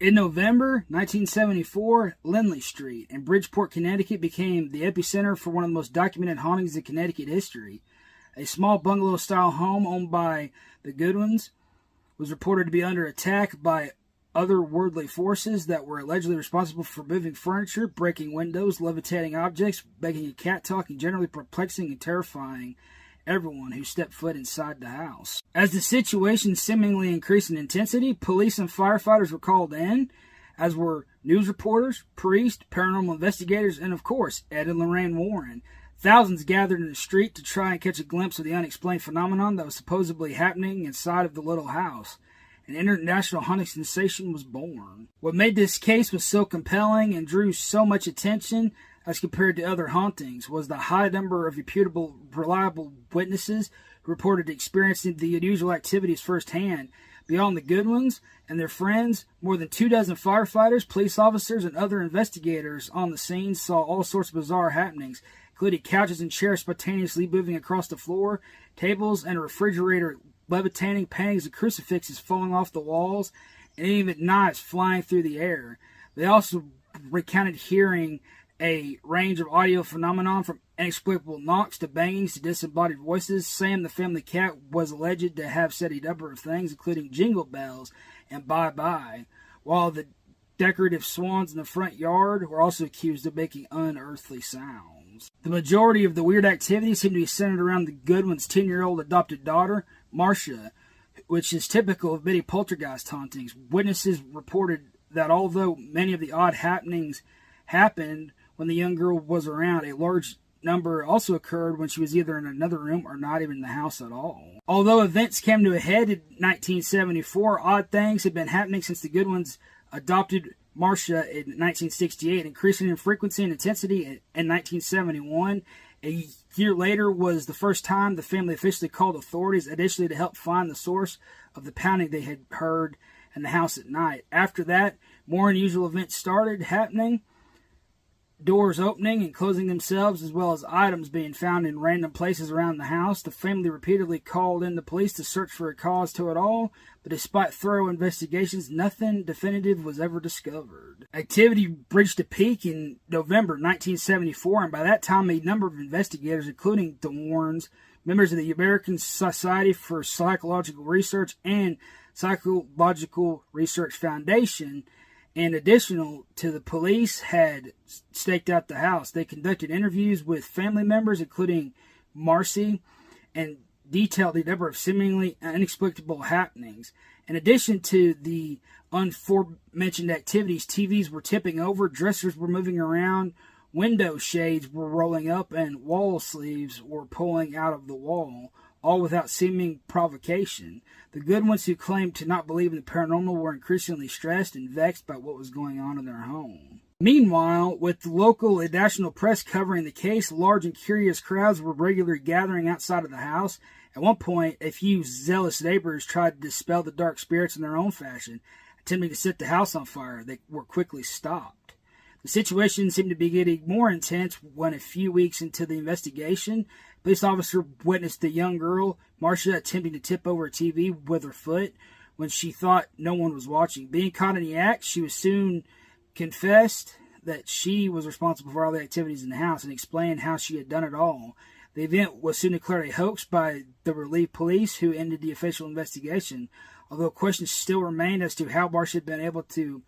In November 1974, Lindley Street in Bridgeport, Connecticut became the epicenter for one of the most documented hauntings in Connecticut history. A small bungalow-style home owned by the Goodwins was reported to be under attack by otherworldly forces that were allegedly responsible for moving furniture, breaking windows, levitating objects, making a cat talk, and generally perplexing and terrifying everyone who stepped foot inside the house. As the situation seemingly increased in intensity, police and firefighters were called in, as were news reporters, priests, paranormal investigators, and of course, Ed and Lorraine Warren. Thousands gathered in the street to try and catch a glimpse of the unexplained phenomenon that was supposedly happening inside of the little house. An international hunting sensation was born. What made this case was so compelling and drew so much attention as compared to other hauntings was the high number of reputable, reliable witnesses who reported experiencing the unusual activities firsthand. Beyond the Goodwins and their friends, more than 24 firefighters, police officers, and other investigators on the scene saw all sorts of bizarre happenings, including couches and chairs spontaneously moving across the floor, tables and a refrigerator levitating, paintings and crucifixes falling off the walls, and even knives flying through the air. They also recounted hearing a range of audio phenomenon from inexplicable knocks to bangings to disembodied voices. Sam the family cat was alleged to have said a number of things, including jingle bells and bye-bye, while the decorative swans in the front yard were also accused of making unearthly sounds. The majority of the weird activities seemed to be centered around the Goodwins' 10-year-old adopted daughter, Marcia, which is typical of many poltergeist hauntings. Witnesses reported that although many of the odd happenings happened when the young girl was around, a large number also occurred when she was either in another room or not even in the house at all. Although events came to a head in 1974, odd things had been happening since the Goodwins adopted Marcia in 1968, increasing in frequency and intensity in 1971. A year later was the first time the family officially called authorities, initially to help find the source of the pounding they had heard in the house at night. After that, more unusual events started happening. Doors opening and closing themselves, as well as items being found in random places around the house. The family repeatedly called in the police to search for a cause to it all, but despite thorough investigations, nothing definitive was ever discovered. Activity reached a peak in November 1974, and by that time a number of investigators, including the Warrens, members of the American Society for Psychological Research and Psychological Research Foundation, and additional to the police, had staked out the house. They conducted interviews with family members, including Marcy, and detailed a number of seemingly inexplicable happenings. In addition to the aforementioned activities, TVs were tipping over, dressers were moving around, window shades were rolling up, and wall sleeves were pulling out of the wall, all without seeming provocation. The Goodwins, who claimed to not believe in the paranormal, were increasingly stressed and vexed by what was going on in their home. Meanwhile, with the local and national press covering the case, large and curious crowds were regularly gathering outside of the house. At one point, a few zealous neighbors tried to dispel the dark spirits in their own fashion, attempting to set the house on fire. They were quickly stopped. The situation seemed to be getting more intense when, a few weeks into the investigation, a police officer witnessed the young girl, Marcia, attempting to tip over a TV with her foot when she thought no one was watching. Being caught in the act, she was soon confessed that she was responsible for all the activities in the house and explained how she had done it all. The event was soon declared a hoax by the relief police, who ended the official investigation, although questions still remained as to how Marcia had been able to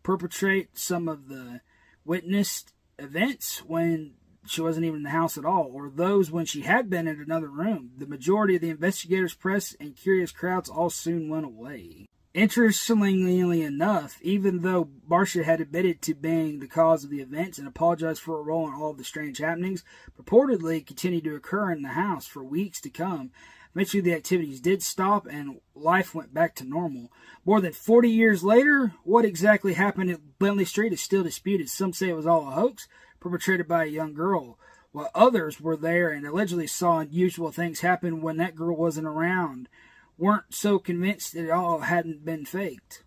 perpetrate some of the witnessed events when she wasn't even in the house at all, or those when she had been in another room. The majority of the investigators, press, and curious crowds all soon went away. Interestingly enough, even though Marcia had admitted to being the cause of the events and apologized for her role in all of the strange happenings, purportedly continued to occur in the house for weeks to come. Eventually the activities did stop and life went back to normal. More than 40 years later, what exactly happened at Lindley Street is still disputed. Some say it was all a hoax perpetrated by a young girl, while others were there and allegedly saw unusual things happen when that girl wasn't around, weren't so convinced that it all hadn't been faked.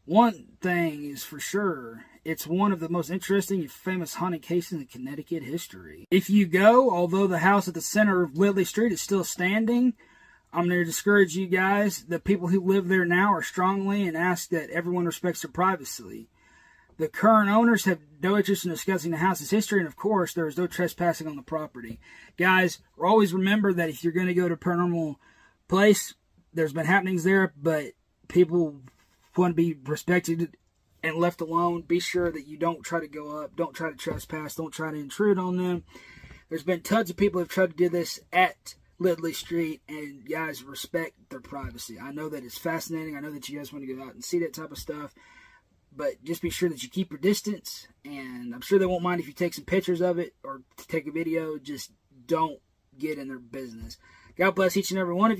One thing is for sure, it's one of the most interesting and famous haunted cases in Connecticut history. If you go, although the house at the center of Lindley Street is still standing, I'm going to discourage you guys. The people who live there now are strongly and ask that everyone respects their privacy. The current owners have no interest in discussing the house's history, and of course, there is no trespassing on the property. Guys, always remember that if you're going to go to a paranormal place, there's been happenings there, but people want to be respected and left alone. Be sure that you don't try to go up, don't try to trespass, don't try to intrude on them. There's been tons of people who have tried to do this at Lindley Street, and guys, respect their privacy. I know that it's fascinating. I know that you guys want to go out and see that type of stuff, but just be sure that you keep your distance, and I'm sure they won't mind if you take some pictures of it or take a video. Just don't get in their business. God bless each and every one of you.